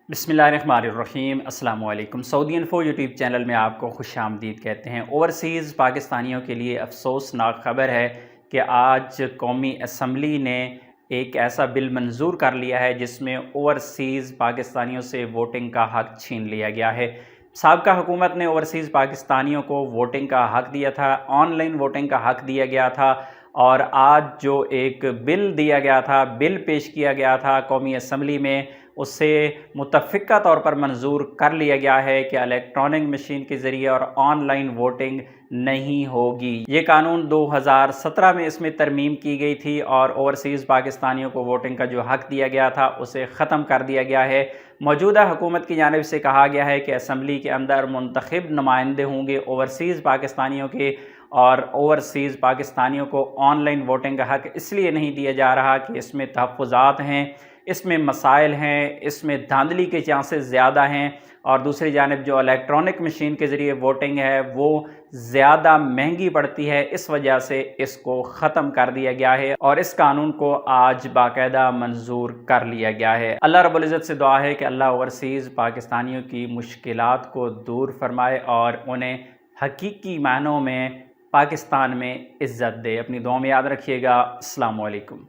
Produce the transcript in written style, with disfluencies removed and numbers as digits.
बिस्मिल्लाहिर्रहमानिर्रहीम। अस्सलाम वालेकुम। सऊदी इन्फो यूट्यूब चैनल में आपको खुश आमदीद कहते हैं। ओवरसीज़ पाकिस्तानियों के लिए अफसोसनाक ख़बर है कि आज कौमी असम्बली ने एक ऐसा बिल मंजूर कर लिया है जिसमें ओवरसीज़ पाकिस्तानियों से वोटिंग का हक़ छीन लिया गया है। साबका हुकूमत ने ओवरसीज़ पाकिस्तानियों को वोटिंग का हक़ दिया था, ऑनलाइन वोटिंग का हक़ दिया गया था, और आज जो एक बिल दिया गया था, बिल पेश किया गया था कौमी असम्बली में, उससे मुतफ़िक़ा तौर पर मंजूर कर लिया गया है कि इलेक्ट्रॉनिक मशीन के ज़रिए और ऑनलाइन वोटिंग नहीं होगी। ये कानून 2017 में इसमें तरमीम की गई थी और ओवरसीज़ पाकिस्तानियों को वोटिंग का जो हक़ दिया गया था उसे ख़त्म कर दिया गया है। मौजूदा हुकूमत की जानिब से कहा गया है कि असम्बली के अंदर मुंतखब नुमाइंदे होंगे ओवरसीज़ पाकिस्तानियों के, और ओवरसीज़ पाकिस्तानियों को ऑनलाइन वोटिंग का हक़ इसलिए नहीं दिया जा रहा कि इसमें तहफ़्फ़ुज़ात हैं, इसमें मसाइल हैं, इसमें धांधली के चांसेस ज़्यादा हैं, और दूसरी जानिब जो इलेक्ट्रॉनिक मशीन के ज़रिए वोटिंग है वो ज़्यादा महंगी पड़ती है। इस वजह से इसको ख़त्म कर दिया गया है और इस कानून को आज बाकायदा मंजूर कर लिया गया है। अल्लाह रब्बुल इज़्ज़त से दुआ है कि अल्लाह ओवरसीज़ पाकिस्तानियों की मुश्किलात को दूर फरमाए और उन्हें हकीकी मानों में पाकिस्तान में इज़्ज़त दे। अपनी दुआ में याद रखिएगा। अस्सलामु अलैकुम।